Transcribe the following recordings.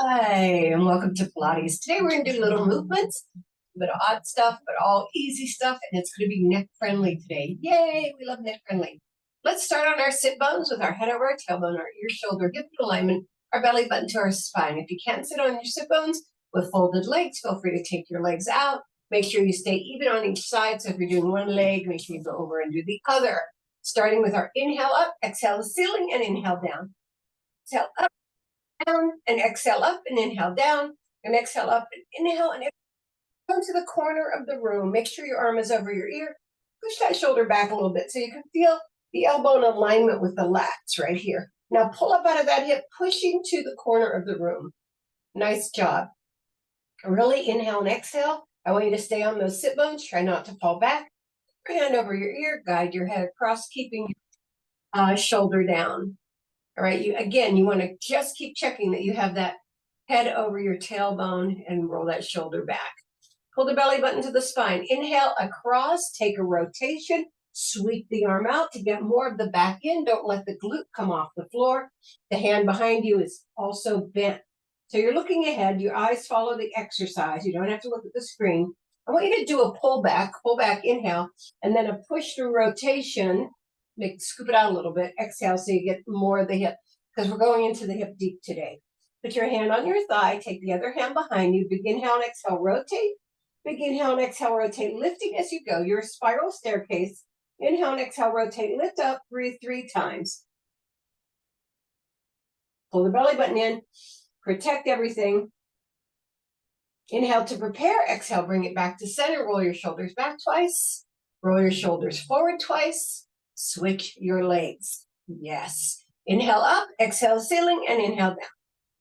Hi, and welcome to Pilates. Today we're going to do little movements, a bit of odd stuff, but all easy stuff, and it's going to be neck friendly today. Yay, we love neck friendly. Let's start on our sit bones with our head over our tailbone, our ear, shoulder, hip alignment, our belly button to our spine. If you can't sit on your sit bones with folded legs, feel free to take your legs out. Make sure you stay even on each side. So if you're doing one leg, make sure you go over and do the other. Starting with our inhale up, exhale the ceiling, and inhale down. Exhale up, down, and exhale up and inhale down, and exhale up and inhale, and come to the corner of the room. Make sure your arm is over your ear. Push that shoulder back a little bit so you can feel the elbow in alignment with the lats right here. Now pull up out of that hip, pushing to the corner of the room. Nice job. Really inhale and exhale. I want you to stay on those sit bones. Try not to fall back. Your hand over your ear. Guide your head across, keeping your shoulder down. All right, you want to just keep checking that you have that head over your tailbone and roll that shoulder back. Pull the belly button to the spine. Inhale across, take a rotation, sweep the arm out to get more of the back in. Don't let the glute come off the floor. The hand behind you is also bent. So you're looking ahead, your eyes follow the exercise. You don't have to look at the screen. I want you to do a pull back, inhale, and then a push through rotation. Scoop it out a little bit, exhale so you get more of the hip, because we're going into the hip deep today. Put your hand on your thigh, take the other hand behind you, big inhale and exhale, rotate, big inhale and exhale, rotate, lifting as you go. You're a spiral staircase. Inhale and exhale, rotate, lift up, breathe 3 times. Pull the belly button in, protect everything. Inhale to prepare, exhale, bring it back to center, roll your shoulders back twice, roll your shoulders forward twice. Switch your legs. Yes. Inhale up, exhale ceiling, and inhale down.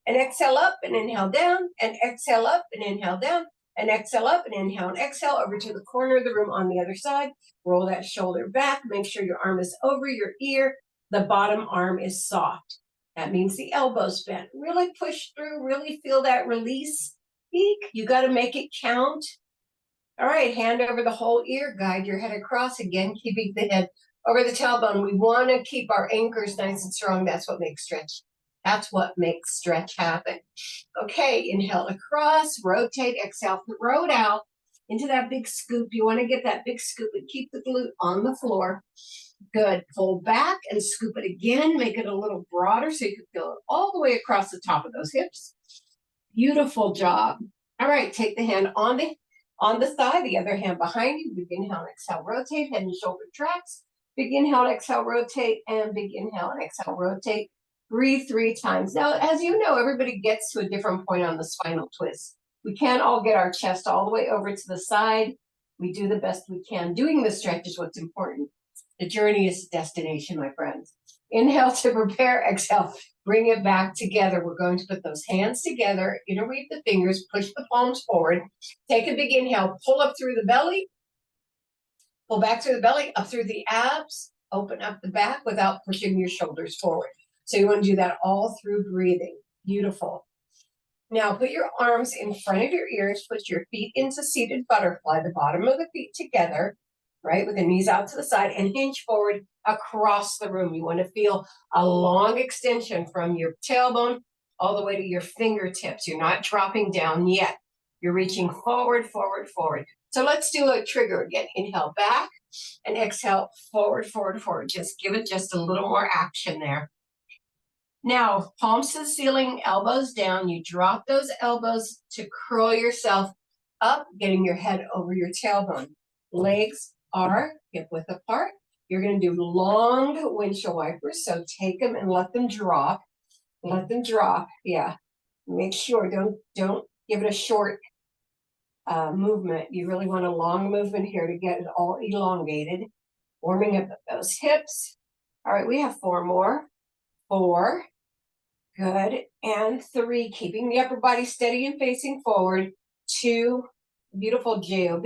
And exhale up and inhale down, and exhale up and inhale down, and exhale up and inhale and exhale over to the corner of the room on the other side. Roll that shoulder back. Make sure your arm is over your ear. The bottom arm is soft. That means the elbow's bent. Really push through, really feel that release. Peak. You got to make it count. All right, hand over the whole ear. Guide your head across, again, keeping the head over the tailbone. We want to keep our anchors nice and strong. That's what makes stretch. That's what makes stretch happen. Okay, inhale across, rotate, exhale, throw it out into that big scoop. You want to get that big scoop and keep the glute on the floor. Good. Pull back and scoop it again. Make it a little broader so you can feel it all the way across the top of those hips. Beautiful job. All right, take the hand on the thigh, the other hand behind you. Big inhale and exhale, rotate, head and shoulder tracks. Big inhale and exhale, rotate, and big inhale and exhale, rotate. Breathe 3 times. Now, as you know, everybody gets to a different point on the spinal twist. We can't all get our chest all the way over to the side. We do the best we can. Doing the stretch is what's important. The journey is the destination, my friends. Inhale to prepare, exhale. Bring it back together. We're going to put those hands together, interweave the fingers, push the palms forward. Take a big inhale, pull up through the belly. Pull back through the belly, up through the abs, open up the back without pushing your shoulders forward. So you want to do that all through breathing. Beautiful. Now put your arms in front of your ears, put your feet into seated butterfly, the bottom of the feet together, right, with the knees out to the side, and hinge forward across the room. You want to feel a long extension from your tailbone all the way to your fingertips. You're not dropping down yet. You're reaching forward, forward, forward. So let's do a trigger again. Inhale back and exhale forward, forward, forward. Just give it just a little more action there. Now, palms to the ceiling, elbows down. You drop those elbows to curl yourself up, getting your head over your tailbone. Legs are hip width apart. You're going to do long windshield wipers. So take them and let them drop. Let them drop. Yeah. Make sure, don't give it a short movement. You really want a long movement here to get it all elongated. Warming up those hips. All right, we have 4 more. 4. Good. And 3. Keeping the upper body steady and facing forward. 2. Beautiful JOB.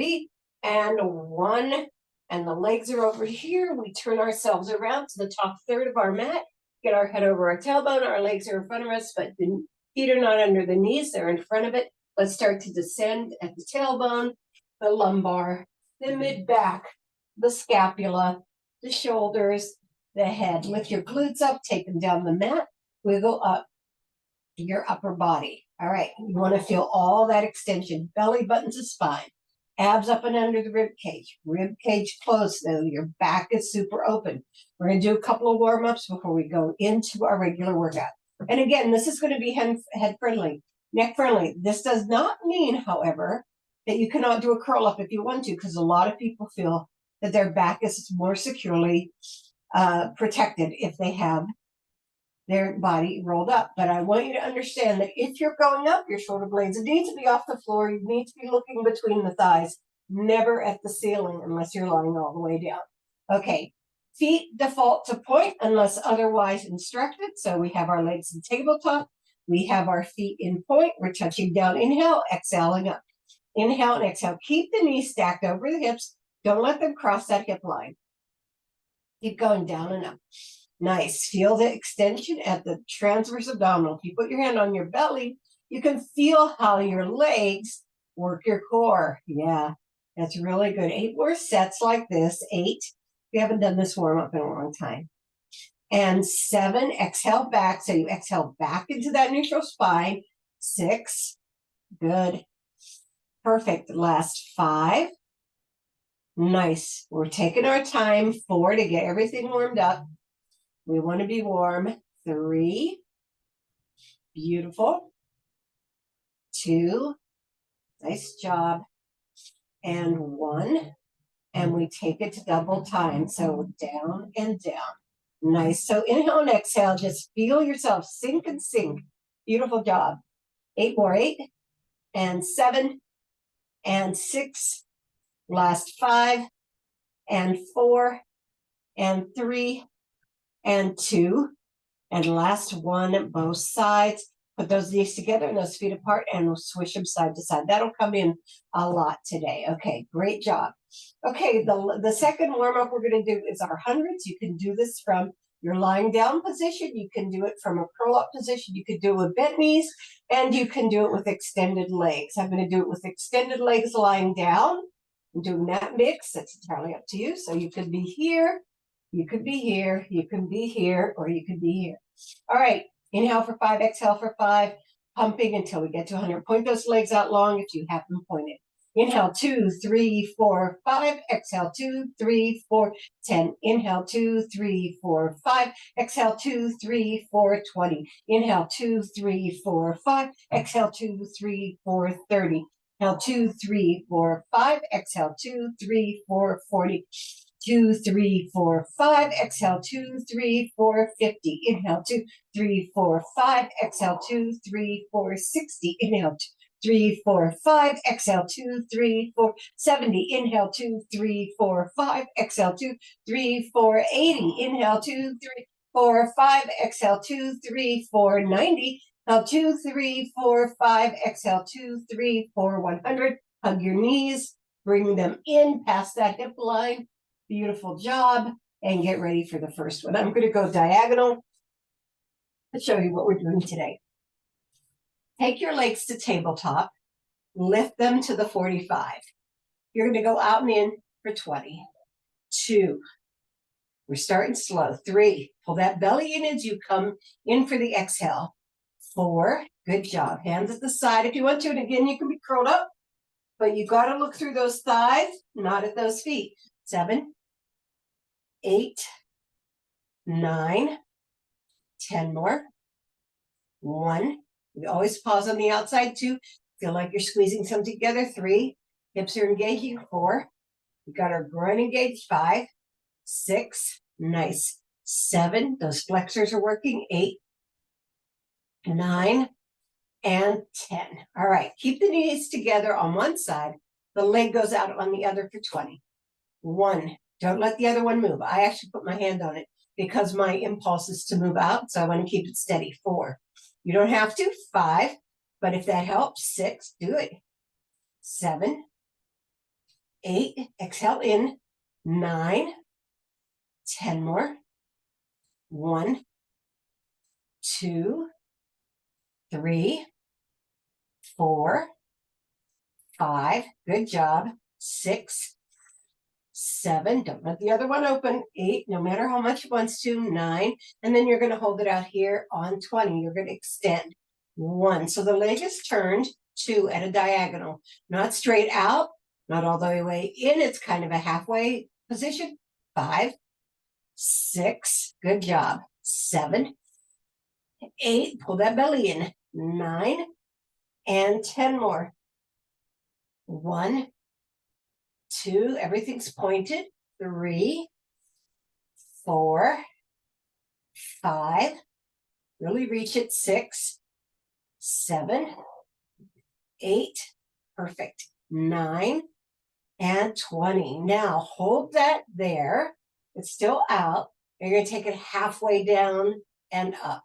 And 1. And the legs are over here. We turn ourselves around to the top third of our mat. Get our head over our tailbone. Our legs are in front of us, but the feet are not under the knees. They're in front of it. Let's start to descend at the tailbone, the lumbar, the mid-back, the scapula, the shoulders, the head. Lift your glutes up, take them down the mat, wiggle up. your upper body. All right, you want to feel all that extension, belly button to spine, abs up and under the rib cage closed though, your back is super open. We're going to do a couple of warm-ups before we go into our regular workout. And again, this is going to be head friendly, neck friendly. This does not mean, however, that you cannot do a curl up if you want to, because a lot of people feel that their back is more securely protected if they have their body rolled up. But I want you to understand that if you're going up, your shoulder blades need to be off the floor. You need to be looking between the thighs, never at the ceiling unless you're lying all the way down. Okay, feet default to point unless otherwise instructed. So we have our legs in tabletop. We have our feet in point. We're touching down. Inhale, exhaling up. Inhale and exhale. Keep the knees stacked over the hips. Don't let them cross that hip line. Keep going down and up. Nice. Feel the extension at the transverse abdominal. If you put your hand on your belly, you can feel how your legs work your core. Yeah, that's really good. 8 more sets like this. 8. We haven't done this warm up in a long time. And 7, exhale back. So you exhale back into that neutral spine. 6, good. Perfect. Last 5. Nice. We're taking our time. 4 to get everything warmed up. We want to be warm. 3. Beautiful. 2. Nice job. And 1. And we take it to double time. So down and down. Nice. So inhale and exhale. Just feel yourself sink and sink. Beautiful job. 8 more. 8. And 7. And 6. Last 5. And 4. And 3. And 2, and last 1, both sides. Put those knees together and those feet apart, and we'll swish them side to side. That'll come in a lot today. Okay, great job. Okay, the second warm-up we're going to do is our hundreds. You can do this from your lying down position. You can do it from a curl-up position. You could do it with bent knees, and you can do it with extended legs. I'm going to do it with extended legs lying down. I'm doing that mix. That's entirely up to you. So you could be here. You could be here, you can be here, or you could be here. All right, inhale for 5, exhale for 5, pumping until we get to 100. Point those legs out long if you have them pointed. Inhale, 2, 3, 4, 5. Exhale, 2, 3, 4, 10. Inhale, 2, 3, 4, 5. Exhale, 2, 3, 4, 20. Inhale, 2, 3, 4, 5. Exhale, 2, 3, 4, 30. Inhale, 2, 3, 4, 5. Exhale, 2, 3, 4, 40. 2, 3, 4, 5. Exhale, 2, 3, 4, 50. Inhale, 2, 3, 4, 5. Exhale, 2, 3, 4, 60. Inhale, 2, 3, 4, 5. Exhale, 2, 3, 4, 70. Inhale, 2, 3, 4, 5. Exhale, 2, 3, 4, 80. Inhale, 2, 3, 4, 5. Exhale, 2, 3, 4, 90. Inhale, 2, 3, 4, 5. Exhale, 2, 3, 4, 100. Hug your knees. Bring them in past that hip line. Beautiful job. And get ready for the first one. I'm going to go diagonal to show you what we're doing today. Take your legs to tabletop. Lift them to the 45. You're going to go out and in for 20. 2. We're starting slow. 3. Pull that belly in as you come in for the exhale. 4. Good job. Hands at the side if you want to. And again, you can be curled up. But you got to look through those thighs, not at those feet. 7. 8, 9, 10 more. 1. We always pause on the outside. 2. Feel like you're squeezing some together. 3. Hips are engaging. 4. We got our groin engaged. 5, 6. Nice. 7. Those flexors are working. 8, 9, and 10. All right. Keep the knees together on one side. The leg goes out on the other for 20. 1. Don't let the other one move. I actually put my hand on it because my impulse is to move out, so I want to keep it steady. 4. You don't have to. 5. But if that helps, 6. Do it. 7. 8. Exhale in. 9. 10 more. 1, 2, 3, 4, 5. Good job. 6, 7. Don't let the other one open. 8. No matter how much it wants to. 9. And then you're going to hold it out here on 20. You're going to extend. 1. So the leg is turned, 2 at a diagonal, not straight out, not all the way in. It's kind of a halfway position. 5, 6, good job. 7, 8, pull that belly in. 9, and 10 more. 1, 2, everything's pointed. 3, 4, 5, really reach it. 6, 7, 8, perfect. 9, and 20. Now hold that there. It's still out. You're going to take it halfway down and up.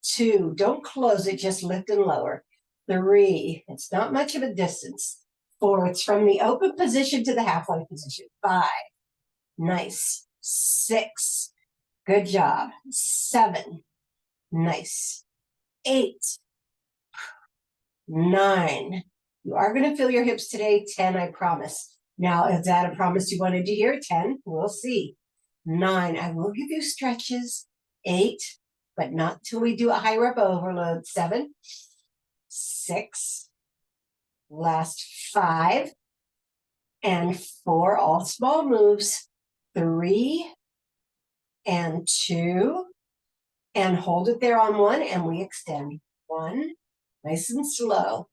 2, don't close it, just lift and lower. 3, it's not much of a distance. 4, it's from the open position to the halfway position. 5, nice. 6, good job. 7, nice. 8, 9. You are going to feel your hips today. 10, I promise. Now, is that a promise you wanted to hear? 10, we'll see. 9, I will give you stretches. 8, but not till we do a high rep overload. 7, 6, last 5, and 4, all small moves. 3, and 2, and hold it there on 1, and we extend. 1, nice and slow.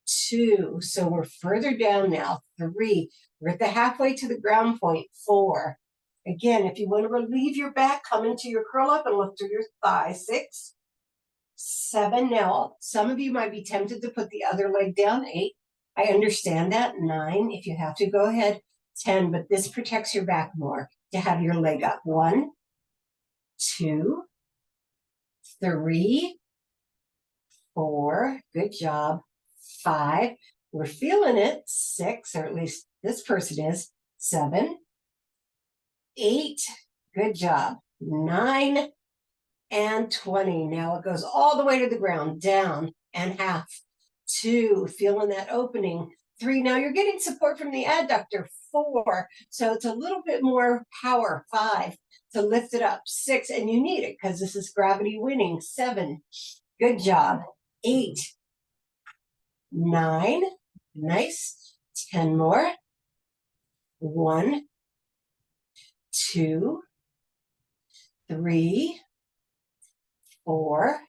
2, so we're further down now. 3, we're at the halfway to the ground point. 4, again, if you want to relieve your back, come into your curl up and lift through your thigh. 6, 7, now some of you might be tempted to put the other leg down. 8, I understand that. 9, if you have to, go ahead. 10, but this protects your back more to have your leg up. 1, 2, 3, 4, good job. 5, we're feeling it. 6, or at least this person is. 7, 8, good job. 9, and 20. Now it goes all the way to the ground, down and half. 2, feeling that opening. 3, now you're getting support from the adductor. 4, so it's a little bit more power. 5, to lift it up. 6, and you need it because this is gravity winning. 7, good job. 8, 9, nice. 10 more. 1, 2, 3, 4,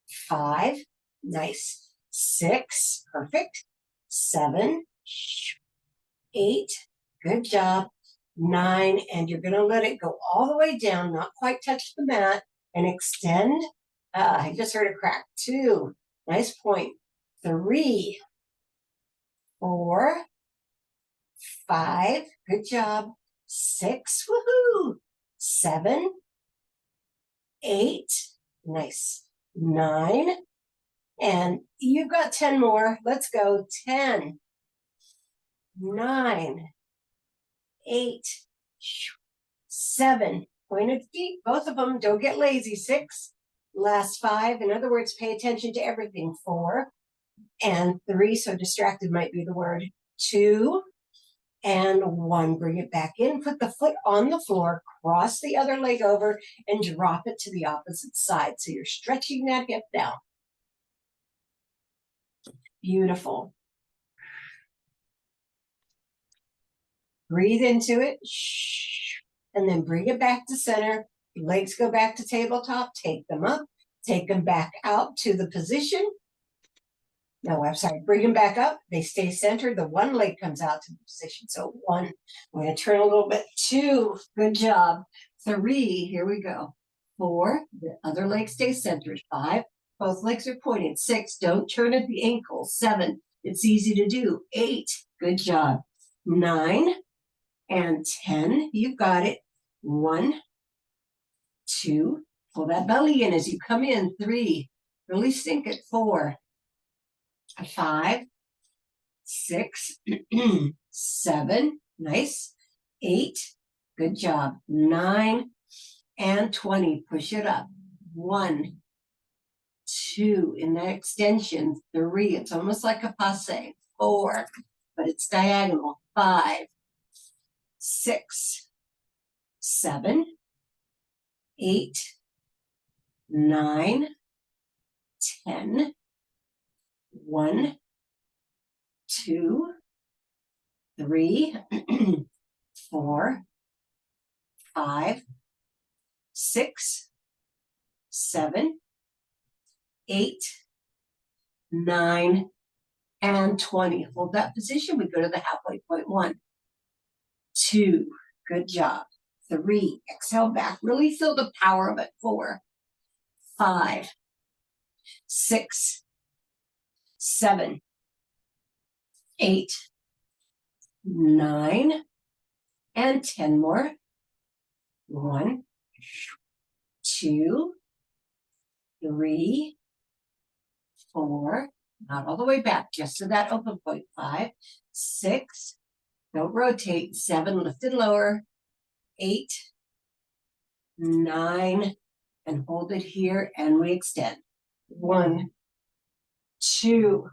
5, nice. 6, perfect. 7, 8, good job. 9, and you're going to let it go all the way down, not quite touch the mat, and extend. I just heard a crack. 2, nice point. 3, 4, 5, good job. 6, woohoo. 7, 8, nice. 9, and you've got 10 more. Let's go. 10, 9, 8, 7, pointed feet, both of them. Don't get lazy. 6, last 5. In other words, pay attention to everything. 4, and 3, so distracted might be the word. 2, and 1. Bring it back in. Put the foot on the floor. Cross the other leg over and drop it to the opposite side. So you're stretching that hip down. Beautiful. Breathe into it. And then bring it back to center. Legs go back to tabletop. Take them up. Take them back out to the position. No, I'm sorry. Bring them back up. They stay centered. The one leg comes out to the position. So 1, I'm going to turn a little bit. 2, good job. 3, here we go. 4, the other leg stays centered. 5, both legs are pointed. 6, don't turn at the ankle. 7, it's easy to do. 8, good job. 9, and 10, you've got it. 1, 2, pull that belly in as you come in. 3, really sink it. 4, 5, 6, 7, nice. 8, good job. 9, and 20, push it up. 1, 2, in that extension. 3, it's almost like a passe. 4, but it's diagonal. 5, 6, 7, 8, 9, 10. 1, 2, 3, 4, 5, 6, 7, 8, 9, and 20. Hold that position. We go to the halfway point. 1, 2, good job. 3, exhale back. Really feel the power of it. 4, 5, 6, 7, 8, 9, and 10 more. 1, 2, 3, 4, not all the way back, just to that open point. 5, 6, don't rotate. 7, lift and lower. 8, 9, and hold it here, and we extend. 1, 2,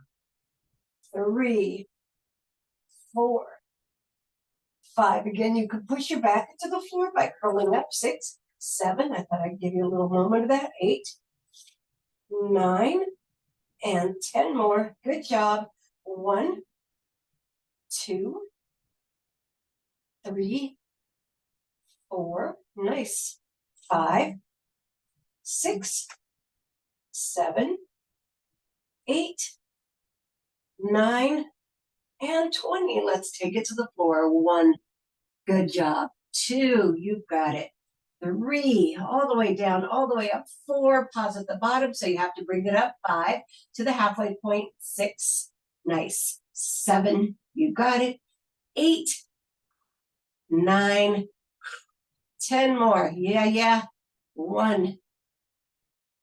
3, 4, 5. Again, you could push your back into the floor by curling up. 6, 7. I thought I'd give you a little moment of that. 8, 9, and 10 more. Good job. 1, 2, 3, 4. Nice. 5, 6, 7, 8, 9, and 20. Let's take it to the floor. 1, good job. 2, you've got it. 3, all the way down, all the way up. 4, pause at the bottom, so you have to bring it up. 5, to the halfway point. 6, nice. 7, you got it. 8, 9, 10 more. Yeah. 1,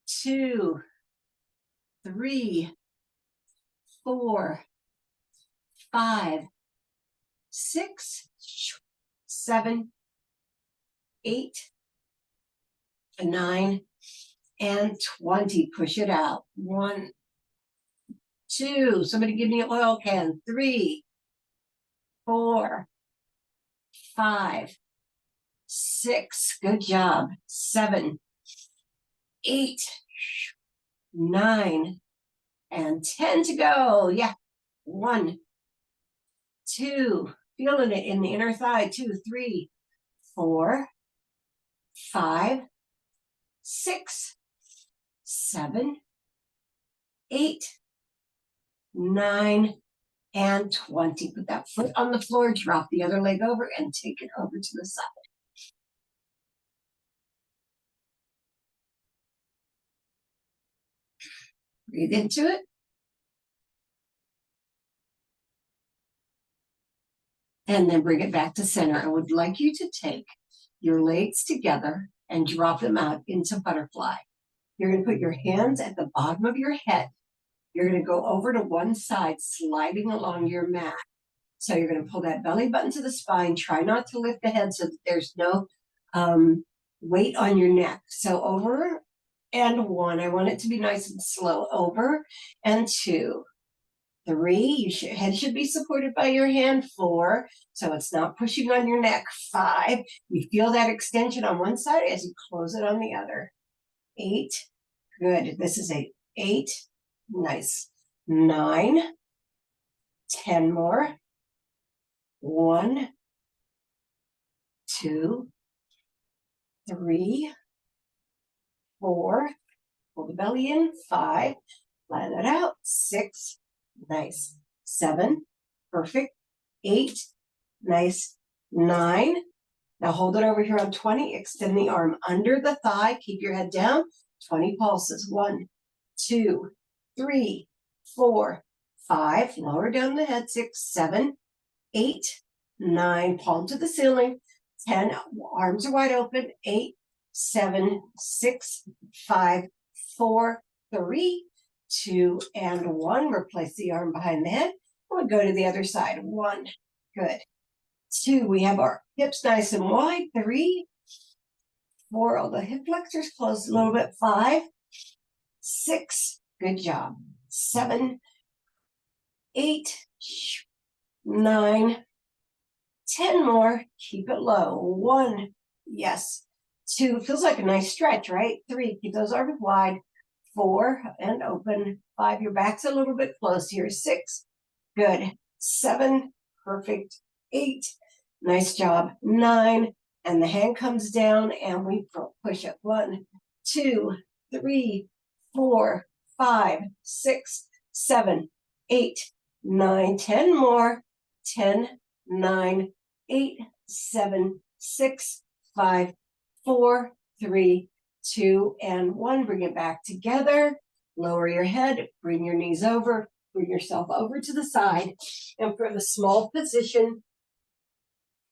2, 3, 4, 5, 6, 7, 8, 9, and 20. Push it out. 1, 2. Somebody give me an oil can. 3, 4, 5, 6. Good job. 7, 8, 9, and 10 to go. Yeah. 1, 2. Feeling it in the inner thigh. 2, 3, 4, 5, 6, 7, 8, 9, and 20. Put that foot on the floor, drop the other leg over, and take it over to the side. Breathe into it. And then bring it back to center. I would like you to take your legs together and drop them out into butterfly. You're going to put your hands at the bottom of your head. You're going to go over to one side, sliding along your mat. So you're going to pull that belly button to the spine. Try not to lift the head so that there's no weight on your neck. So over and 1. I want it to be nice and slow. Over and 2. 3, head should be supported by your hand. 4, so it's not pushing on your neck. 5, you feel that extension on one side as you close it on the other. 8, good. This is 8. 8, nice. 9, 10 more. 1, 2, 3, 4, pull the belly in. 5, let it out. 6, nice. 7, perfect. 8, nice. 9, now hold it over here on 20. Extend the arm under the thigh. Keep your head down. 20 pulses. 1, 2, 3, 4, 5. Lower down the head. 6, 7, 8, 9. Palm to the ceiling. 10. Arms are wide open. 8, 7, 6, 5, 4, 3, 2, and 1. Replace the arm behind the head. We'll go to the other side. 1, good. 2, we have our hips nice and wide. 3, 4, all the hip flexors close a little bit. 5, 6, good job. 7, 8, 9, 10 more. Keep it low. 1, yes. 2, feels like a nice stretch, right? 3, keep those arms wide. 4, and open. 5, your back's a little bit close here. 6, good. 7, perfect. 8, nice job. 9, and the hand comes down, and we push up. 1, 2, 3, 4, 5, 6, 7, 8, 9, 10 more. 10, 9, 8, 7, 6, 5, 4, 3, 2, and 1. Bring it back together. Lower your head. Bring your knees over. Bring yourself over to the side. And for the small position,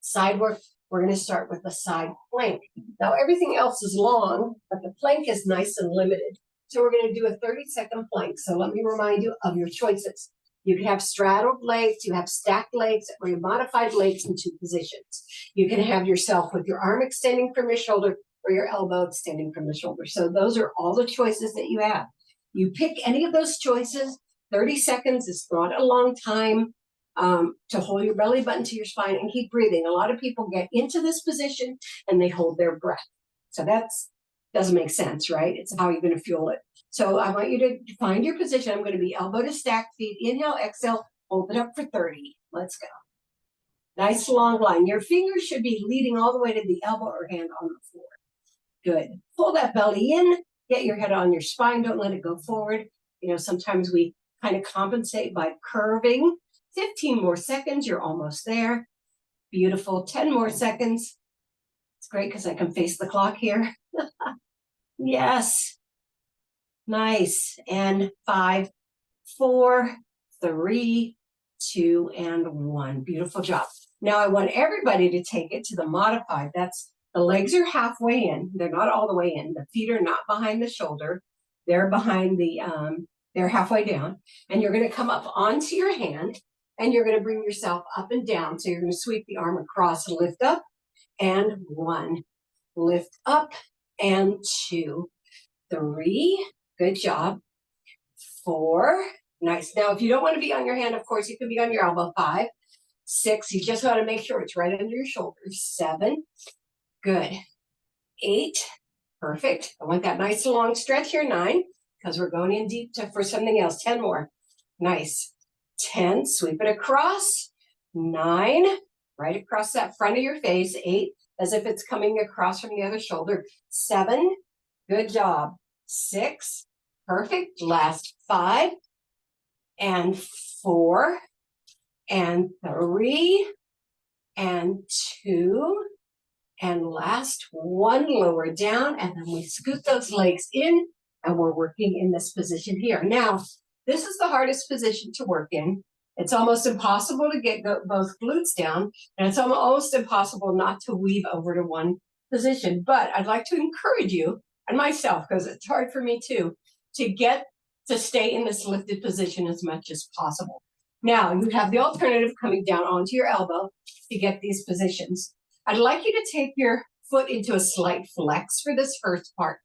side work, we're going to start with the side plank. Now, everything else is long, but the plank is nice and limited. So we're going to do a 30-second plank. So let me remind you of your choices. You can have straddled legs, you have stacked legs, or you modified legs in 2 positions. You can have yourself with your arm extending from your shoulder or your elbow extending from the shoulder. So those are all the choices that you have. You pick any of those choices. 30 seconds is not a long time to hold your belly button to your spine and keep breathing. A lot of people get into this position and they hold their breath. So doesn't make sense, right? It's how you're going to fuel it. So I want you to find your position. I'm going to be elbow to stacked feet. Inhale, exhale, hold it up for 30. Let's go. Nice long line. Your fingers should be leading all the way to the elbow or hand on the floor. Good. Pull that belly in. Get your head on your spine. Don't let it go forward. Sometimes we kind of compensate by curving. 15 more seconds. You're almost there. Beautiful. 10 more seconds. It's great because I can face the clock here. Yes. Nice. And 5, 4, 3, 2, and 1. Beautiful job. Now I want everybody to take it to the modified. The legs are halfway in. They're not all the way in. The feet are not behind the shoulder. They're behind they're halfway down. And you're going to come up onto your hand and you're going to bring yourself up and down. So you're going to sweep the arm across, lift up, and 1. Lift up, and 2, 3. Good job. 4. Nice. Now, if you don't want to be on your hand, of course, you can be on your elbow. 5, 6. You just want to make sure it's right under your shoulders. 7. Good. 8. Perfect. I want that nice long stretch here. 9, because we're going in deep for something else. 10 more. Nice. 10. Sweep it across. 9. Right across that front of your face. 8. As if it's coming across from the other shoulder. 7. Good job. 6. Perfect. Last 5. And 4. And 3. And 2. And last 1. Lower down. And then we scoot those legs in. And we're working in this position here. Now, this is the hardest position to work in. It's almost impossible to get both glutes down, and it's almost impossible not to weave over to one position. But I'd like to encourage you, and myself, because it's hard for me too, to stay in this lifted position as much as possible. Now, you have the alternative coming down onto your elbow to get these positions. I'd like you to take your foot into a slight flex for this first part.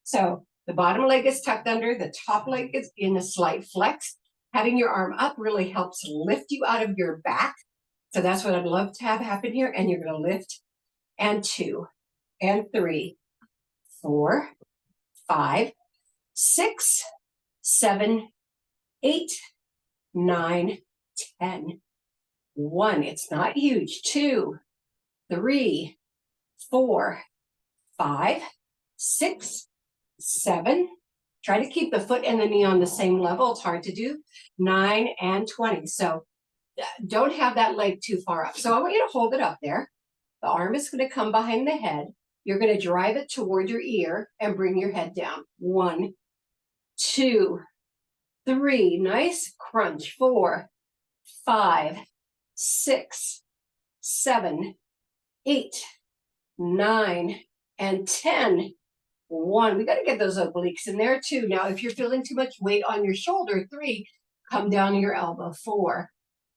So the bottom leg is tucked under, the top leg is in a slight flex. Having your arm up really helps lift you out of your back. So that's what I'd love to have happen here. And you're going to lift, and 2, and 3, 4, 5, 6, 7, 8, 9, 10. 1. It's not huge. 2, 3, 4, 5, 6, 7. Try to keep the foot and the knee on the same level. It's hard to do. 9 and 20. So don't have that leg too far up. So I want you to hold it up there. The arm is going to come behind the head. You're going to drive it toward your ear and bring your head down. 1, 2, 3. Nice crunch. 4, 5, 6, 7, 8, 9, and 10. 1. We got to get those obliques in there too. Now, if you're feeling too much weight on your shoulder, 3, come down to your elbow. 4,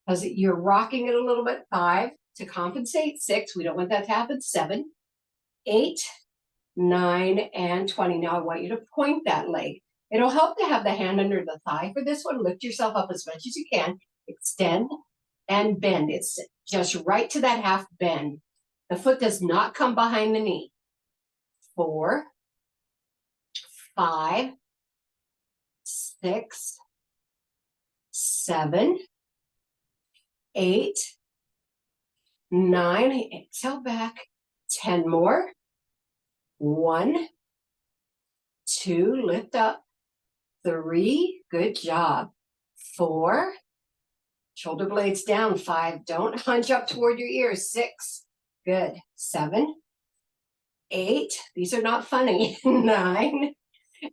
because you're rocking it a little bit. 5, to compensate. 6, we don't want that to happen. 7, 8, 9, and 20. Now I want you to point that leg. It'll help to have the hand under the thigh for this one. Lift yourself up as much as you can. Extend and bend. It's just right to that half bend. The foot does not come behind the knee. 4, 5, 6, 7, 8, 9. Exhale back. 10 more. 1, 2, lift up. 3, good job. 4, shoulder blades down. 5, don't hunch up toward your ears. 6, good. 7, 8, these are not funny. 9,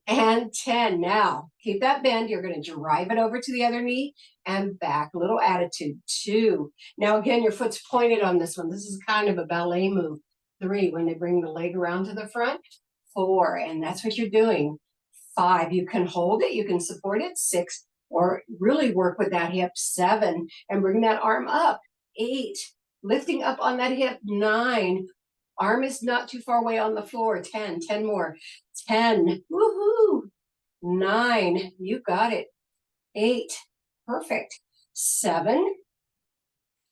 and 10. Now, keep that bend. You're going to drive it over to the other knee and back. Little attitude. 2. Now, again, your foot's pointed on this one. This is kind of a ballet move. 3, when they bring the leg around to the front. 4, and that's what you're doing. 5, you can hold it. You can support it. 6, or really work with that hip. 7, and bring that arm up. 8, lifting up on that hip. 9, arm is not too far away on the floor. 10, 10 more. 10, woohoo. 9, you got it. 8, perfect. 7,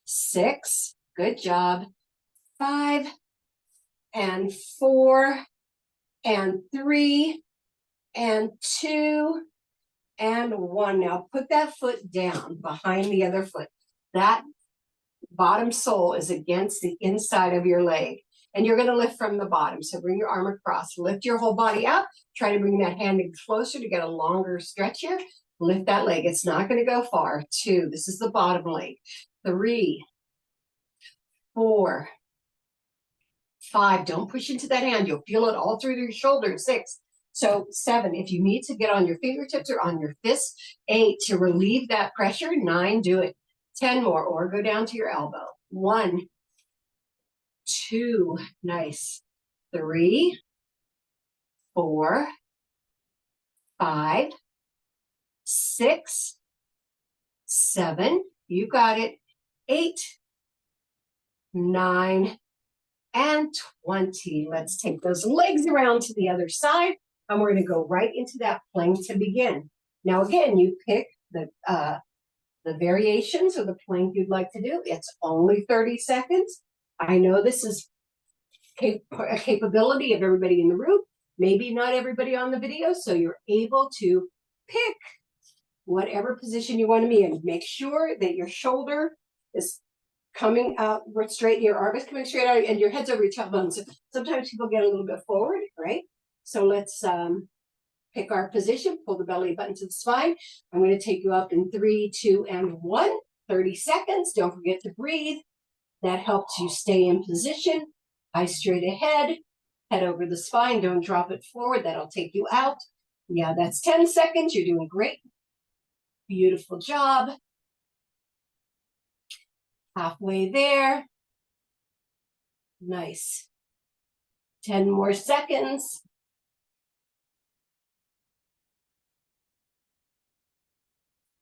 6, good job. 5, and 4, and 3, and 2, and 1. Now put that foot down behind the other foot. That bottom sole is against the inside of your leg. And you're going to lift from the bottom. So bring your arm across. Lift your whole body up. Try to bring that hand in closer to get a longer stretch here. Lift that leg. It's not going to go far. 2. This is the bottom leg. 3, 4, 5. Don't push into that hand. You'll feel it all through your shoulders. 6. So 7. If you need to get on your fingertips or on your fists. 8. To relieve that pressure. 9. Do it. 10 more, or go down to your elbow. 1, 2, nice. 3, 4, 5, 6, 7, you got it. 8, 9, and 20. Let's take those legs around to the other side, and we're going to go right into that plank to begin. Now, again, you pick the variations or the plank you'd like to do. It's only 30 seconds. I know this is a capability of everybody in the room, maybe not everybody on the video, so you're able to pick whatever position you want to be in. Make sure that your shoulder is coming out straight, your arm is coming straight out, and your head's over your tailbone. So sometimes people get a little bit forward, right? So let's pick our position, pull the belly button to the spine. I'm going to take you up in 3, 2, and 1. 30 seconds. Don't forget to breathe. That helps you stay in position. Eyes straight ahead. Head over the spine. Don't drop it forward. That'll take you out. Yeah, that's 10 seconds. You're doing great. Beautiful job. Halfway there. Nice. 10 more seconds.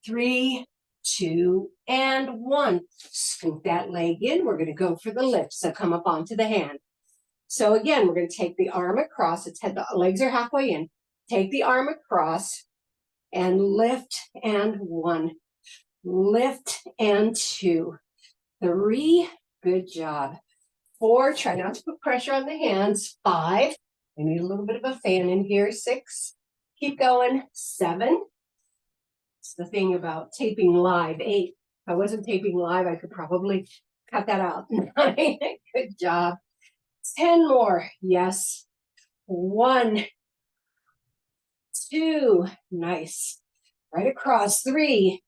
3, 2, and 1. Scoop that leg in. We're going to go for the lift. So come up onto the hand. So again, we're going to take the arm across. The legs are halfway in. Take the arm across and lift, and 1. Lift, and 2. 3, good job. 4, try not to put pressure on the hands. 5, we need a little bit of a fan in here. 6, keep going. 7, it's the thing about taping live. 8, if I wasn't taping live, I could probably cut that out. 9, good job. 10 more, yes. 1, 2, nice. Right across. 3,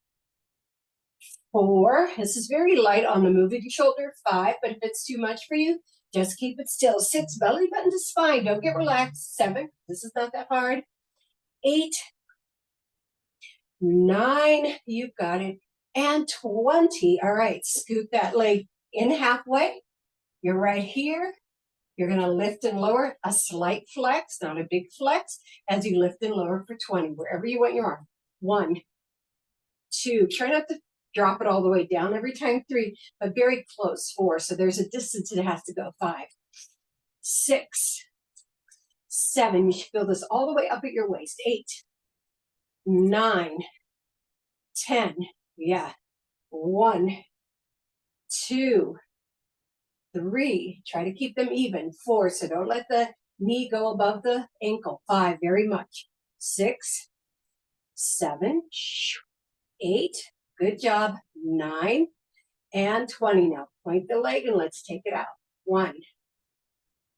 4, this is very light on the move of your shoulder. 5, but if it's too much for you, just keep it still. 6, belly button to spine. Don't get relaxed. 7, this is not that hard. 8, 9, you've got it. And 20. All right, scoot that leg in halfway. You're right here. You're going to lift and lower, a slight flex, not a big flex, as you lift and lower for 20, wherever you want your arm. 1, 2, try not to drop it all the way down every time. 3, but very close. 4, so there's a distance that it has to go. 5, 6, 7, you should feel this all the way up at your waist. 8, 9, 10, yeah. 1, 2, 3, try to keep them even. 4, so don't let the knee go above the ankle. 5, very much. 6, 7, 8, good job, 9, and 20 now. Point the leg and let's take it out. 1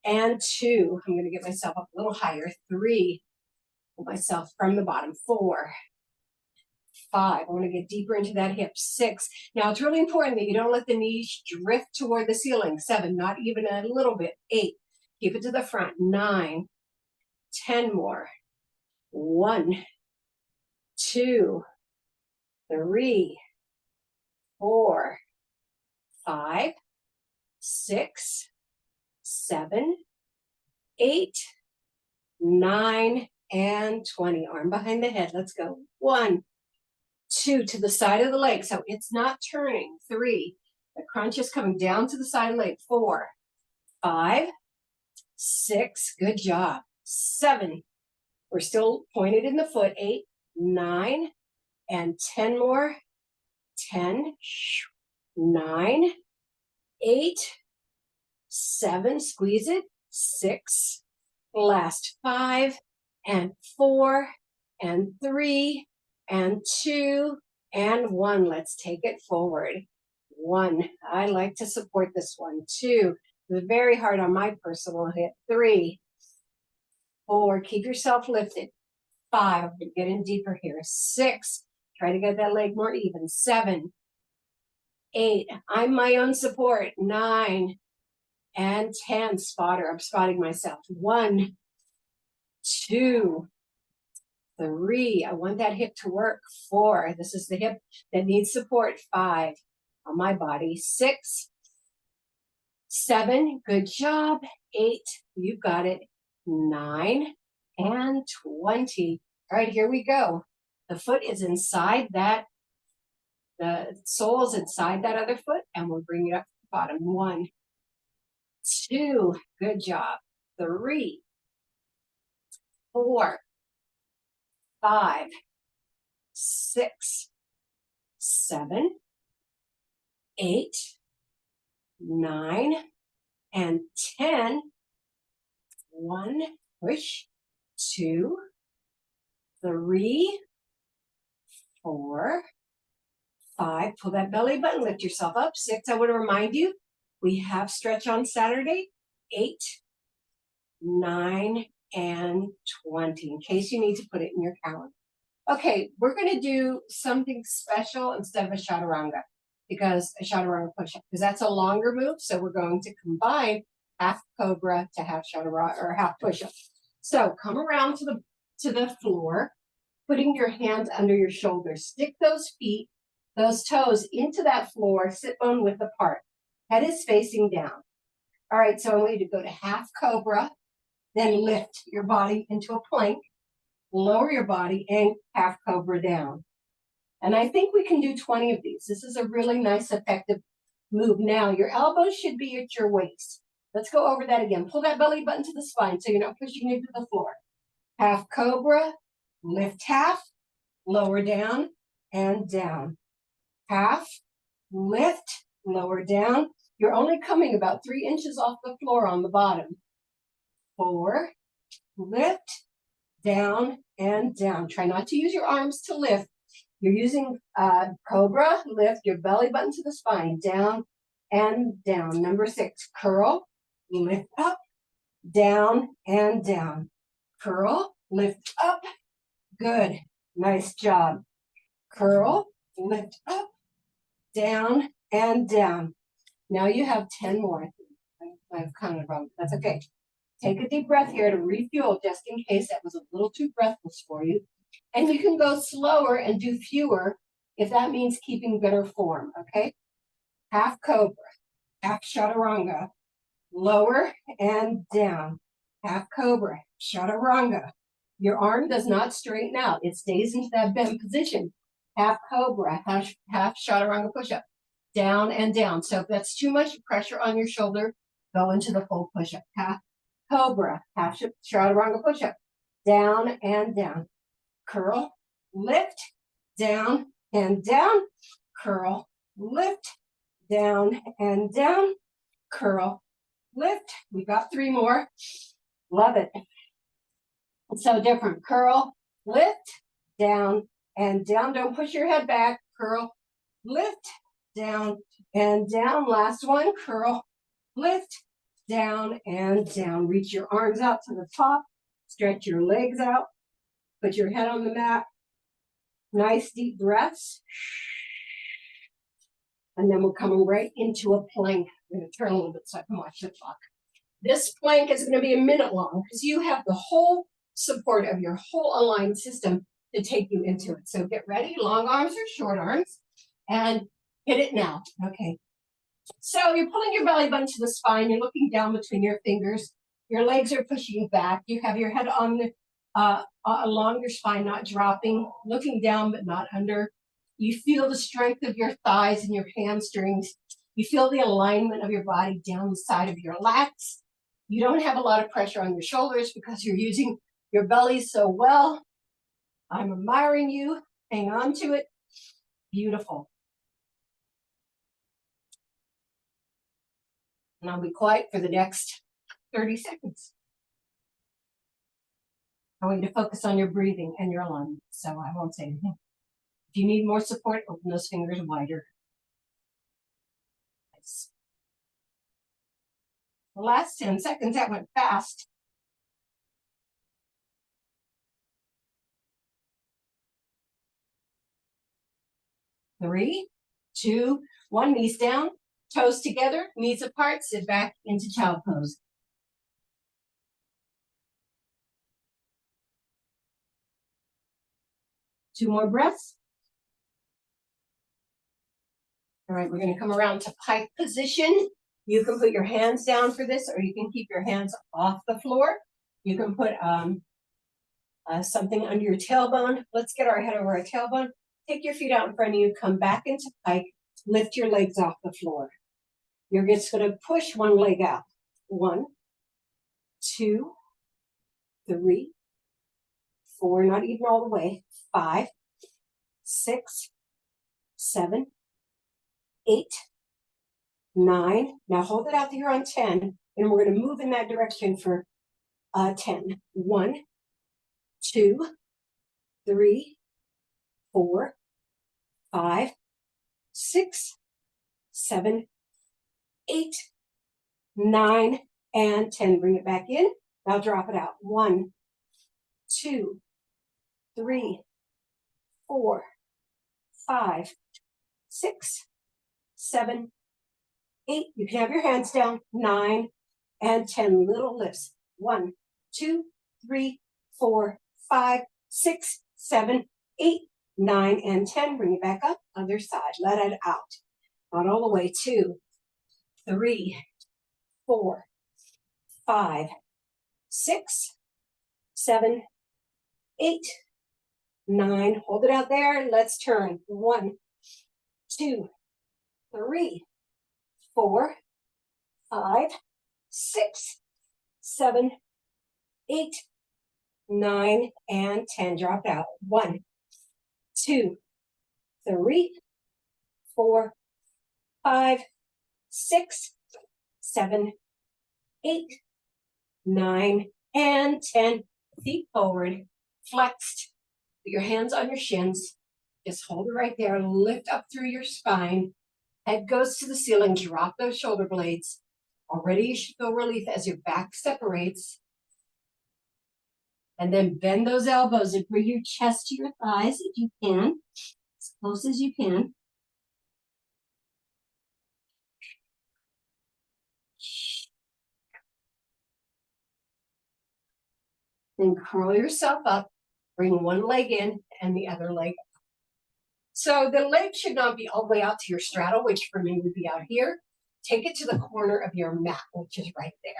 and 2. I'm going to get myself up a little higher. 3, pull myself from the bottom. 4, 5. I want to get deeper into that hip. 6. Now it's really important that you don't let the knees drift toward the ceiling. 7, not even a little bit. 8, keep it to the front. 9, 10 more. 1, 2, 3, 4, 5, 6, 7, 8, 9, and 20. Arm behind the head. Let's go. 1, 2, to the side of the leg. So it's not turning. 3, the crunch is coming down to the side of the leg. 4, 5, 6, good job. 7, we're still pointed in the foot. 8, 9, and 10 more. 10, 9, 8, 7, squeeze it. 6, last 5, and 4, and 3, and 2, and 1. Let's take it forward. 1, I like to support this one. 2, it's very hard on my personal hip. 3, 4, keep yourself lifted. 5, we're getting deeper here. 6, try to get that leg more even. 7, 8, I'm my own support. 9, and 10, spotter. I'm spotting myself. 1, 2, 3. I want that hip to work. 4, this is the hip that needs support. 5, on my body. 6, 7, good job. 8, you got it. 9, and 20. All right, here we go. The foot is inside that, the sole is inside that other foot, and we'll bring it up to the bottom. 1, 2, good job. 3, 4, 5, 6, 7, 8, 9, and 10. 1, push. 2, 3, 4, 5. Pull that belly button, lift yourself up. 6, I want to remind you, we have stretch on Saturday. 8, 9, and 20, in case you need to put it in your calendar. Okay, we're going to do something special instead of a chaturanga, because a chaturanga push-up, because that's a longer move. So we're going to combine half cobra to half chaturanga or half push-up. So come around to the floor, putting your hands under your shoulders. Stick those feet, those toes into that floor, sit bone width apart. Head is facing down. All right, so I want you to go to half cobra, then lift your body into a plank, lower your body, and half cobra down. And I think we can do 20 of these. This is a really nice, effective move. Now, your elbows should be at your waist. Let's go over that again. Pull that belly button to the spine so you're not pushing into the floor. Half cobra, lift half, lower down, and down. Half, lift, lower down. You're only coming about 3 inches off the floor on the bottom. 4, lift, down, and down. Try not to use your arms to lift. You're using cobra, lift your belly button to the spine, down and down. Number 6, curl, lift up, down and down. Curl, lift up, good, nice job. Curl, lift up, down and down. Now you have 10 more. I've counted wrong, that's okay. Take a deep breath here to refuel, just in case that was a little too breathless for you. And you can go slower and do fewer if that means keeping better form, okay? Half cobra, half chaturanga, lower and down. Half cobra, chaturanga. Your arm does not straighten out. It stays into that bent position. Half cobra, half chaturanga push-up. Down and down. So if that's too much pressure on your shoulder, go into the full push-up. Half cobra, half chaturanga push-up. Down and down. Curl, lift, down and down. Curl, lift, down and down. Curl, lift. We got 3 more. Love it. It's so different. Curl, lift, down and down. Don't push your head back. Curl, lift, down, and down. Last one, curl, lift, down, and down. Reach your arms out to the top. Stretch your legs out. Put your head on the mat. Nice deep breaths. And then we're coming right into a plank. I'm going to turn a little bit so I can watch the clock. This plank is going to be a minute long because you have the whole support of your whole aligned system to take you into it. So get ready, long arms or short arms, and hit it now. Okay. So you're pulling your belly button to the spine. You're looking down between your fingers. Your legs are pushing you back. You have your head on the along your spine, not dropping, looking down but not under. You feel the strength of your thighs and your hamstrings. You feel the alignment of your body down the side of your lats. You don't have a lot of pressure on your shoulders because you're using your belly so well. I'm admiring you. Hang on to it. Beautiful. And I'll be quiet for the next 30 seconds. I want you to focus on your breathing and your alignment, so I won't say anything. If you need more support, open those fingers wider. Nice. The last 10 seconds, that went fast. Three, two, one, knees down, toes together, knees apart, sit back into child pose. Two more breaths. All right, we're going to come around to pike position. You can put your hands down for this, or you can keep your hands off the floor. You can put something under your tailbone. Let's get our head over our tailbone. Take your feet out in front of you, come back into pike, lift your legs off the floor. You're just going to push one leg out. 1, 2, 3, 4, not even all the way. 5, 6, 7, 8, 9. Now hold it out here on 10, and we're going to move in that direction for 10. 1, 2, 3, 4, 5, 6, 7, 8, 9, and 10. Bring it back in. Now drop it out. 1, 2, 3, 4, 5, 6, 7, 8. You can have your hands down. 9 and 10. Little lifts. 1, 2, 3, 4, 5, 6, 7, 8, 9, and 10. Bring it back up. Other side. Let it out. Not all the way. 2, 3, 4, 5, 6, 7, 8, 9. Hold it out there. Let's turn. 1, 2, 3, 4, 5, 6, 7, 8, 9, and 10. Drop out. 1, 2, 3, 4, 5, 6, 7, 8, 9, and 10. Feet forward, flexed. Put your hands on your shins. Just hold it right there. Lift up through your spine. Head goes to the ceiling. Drop those shoulder blades. Already you should feel relief as your back separates. And then bend those elbows and bring your chest to your thighs if you can, as close as you can. Then curl yourself up, bring one leg in and the other leg up. So the leg should not be all the way out to your straddle, which for me would be out here. Take it to the corner of your mat, which is right there.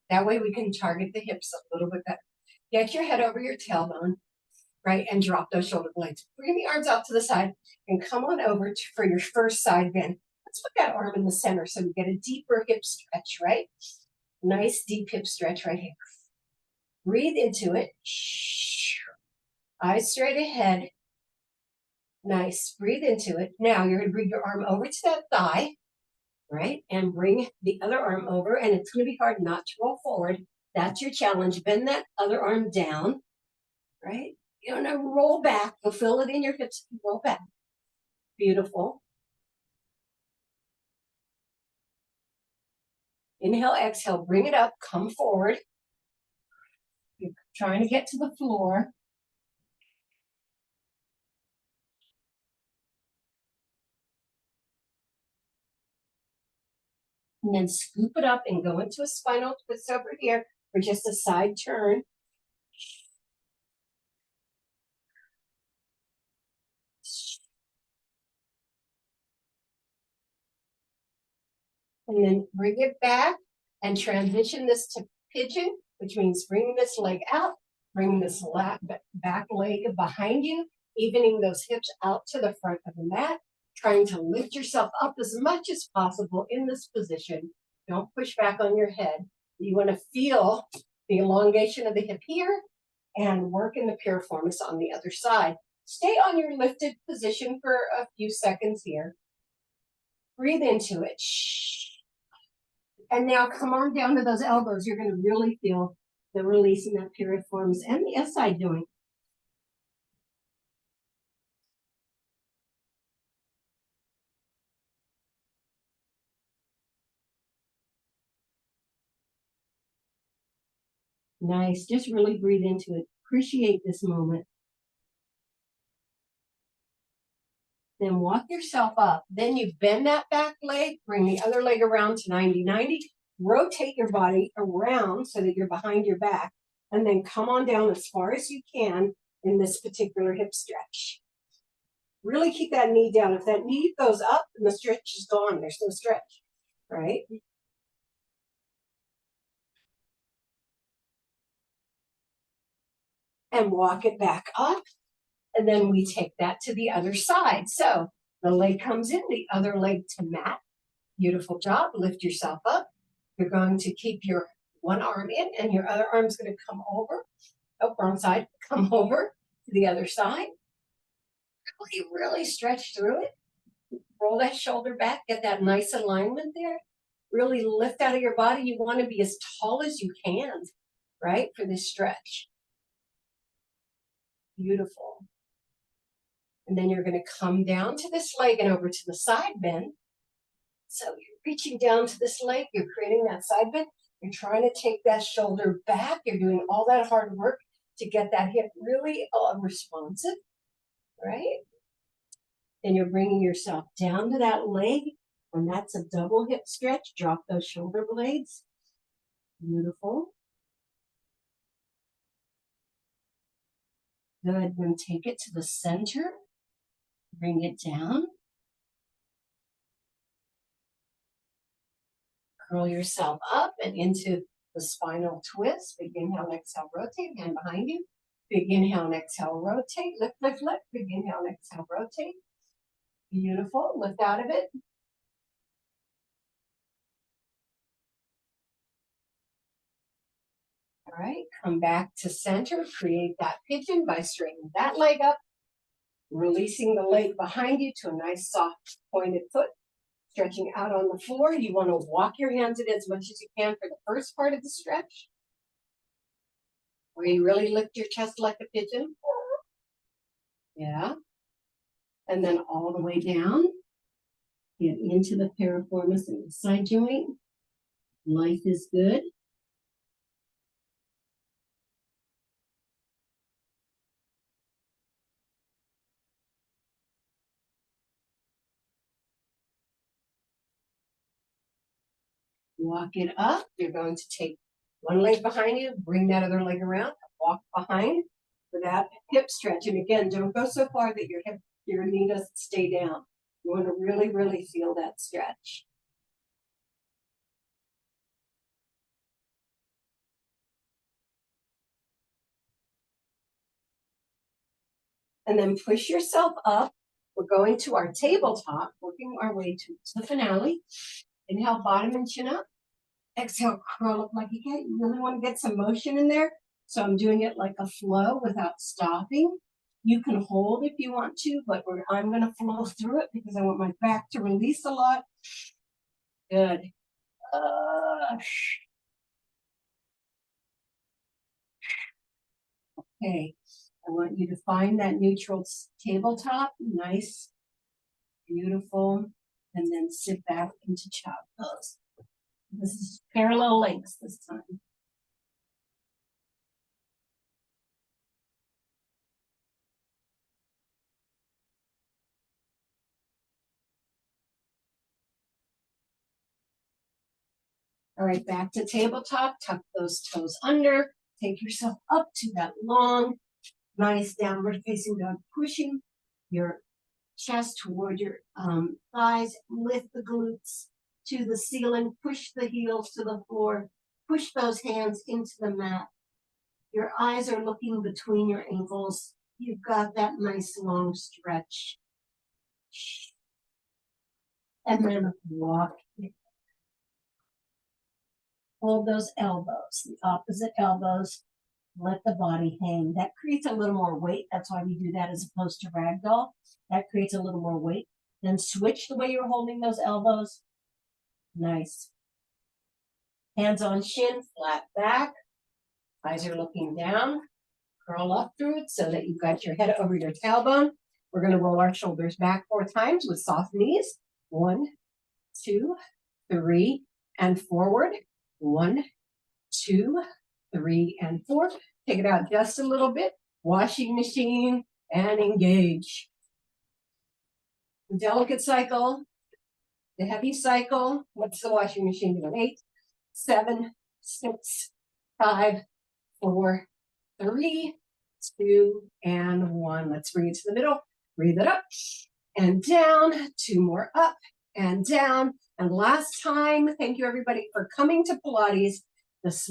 That way we can target the hips a little bit better. Get your head over your tailbone, right, and drop those shoulder blades. Bring the arms out to the side and come on over for your first side bend. Let's put that arm in the center so we get a deeper hip stretch, right? Nice deep hip stretch right here. Breathe into it. Eyes straight ahead. Nice. Breathe into it. Now you're going to bring your arm over to that thigh, right? And bring the other arm over. And it's going to be hard not to roll forward. That's your challenge. Bend that other arm down, right? You're gonna roll back. You'll feel it in your hips. Roll back. Beautiful. Inhale, exhale, bring it up, come forward. You're trying to get to the floor. And then scoop it up and go into a spinal twist over here for just a side turn. And then bring it back and transition this to pigeon, which means bringing this leg out, bringing this back leg behind you, evening those hips out to the front of the mat, trying to lift yourself up as much as possible in this position. Don't push back on your head. You want to feel the elongation of the hip here and work in the piriformis on the other side. Stay on your lifted position for a few seconds here. Breathe into it. And now come on down to those elbows. You're going to really feel the release in that piriformis and the SI joint. Nice. Just really breathe into it. Appreciate this moment. Then walk yourself up. Then you bend that back leg, bring the other leg around to 90-90. Rotate your body around so that you're behind your back. And then come on down as far as you can in this particular hip stretch. Really keep that knee down. If that knee goes up, then the stretch is gone. There's no stretch, right? And walk it back up. And then we take that to the other side. So the leg comes in, the other leg to mat. Beautiful job. Lift yourself up. You're going to keep your one arm in and your other arm's going to come over. Oh, wrong side. Come over to the other side. Really, really stretch through it. Roll that shoulder back. Get that nice alignment there. Really lift out of your body. You want to be as tall as you can, right, for this stretch. Beautiful. And then you're going to come down to this leg and over to the side bend. So you're reaching down to this leg. You're creating that side bend. You're trying to take that shoulder back. You're doing all that hard work to get that hip really responsive, right? Then you're bringing yourself down to that leg. And that's a double hip stretch. Drop those shoulder blades. Beautiful. Good. Then take it to the center. Bring it down. Curl yourself up and into the spinal twist. Big inhale, exhale, rotate. Hand behind you. Big inhale and exhale, rotate. Lift, lift, lift. Big inhale and exhale, rotate. Beautiful. Lift out of it. All right. Come back to center. Create that pigeon by straightening that leg up. Releasing the leg behind you to a nice soft pointed foot. Stretching out on the floor. You want to walk your hands in as much as you can for the first part of the stretch, where you really lift your chest like a pigeon. Yeah. And then all the way down. Get into the piriformis and the side joint. Life is good. Walk it up. You're going to take one leg behind you, bring that other leg around, walk behind for that hip stretch. And again, don't go so far that your knee doesn't stay down. You want to really, really feel that stretch. And then push yourself up. We're going to our tabletop, working our way to the finale. Inhale, bottom and chin up. Exhale, curl up like you can. You really want to get some motion in there. So I'm doing it like a flow without stopping. You can hold if you want to, but I'm going to flow through it because I want my back to release a lot. Good. Okay. I want you to find that neutral tabletop, nice, beautiful, and then sit back into child pose. This is parallel legs this time. All right, back to tabletop, tuck those toes under, take yourself up to that long, nice downward facing dog, pushing your chest toward your thighs, lift the glutes to the ceiling, push the heels to the floor, push those hands into the mat. Your eyes are looking between your ankles. You've got that nice long stretch. And then walk. Hold those elbows, the opposite elbows. Let the body hang. That creates a little more weight. That's why we do that as opposed to ragdoll. That creates a little more weight. Then switch the way you're holding those elbows. Nice. Hands on shin, flat back. Eyes are looking down. Curl up through it so that you've got your head over your tailbone. We're going to roll our shoulders back 4 times with soft knees. 1, 2, 3, and forward. 1, 2, 3, and 4. Take it out just a little bit. Washing machine and engage. The delicate cycle, the heavy cycle. What's the washing machine doing? 8, 7, 6, 5, 4, 3, 2, and 1. Let's bring it to the middle. Breathe it up and down. 2 more up and down. And last time, thank you everybody for coming to Pilates. The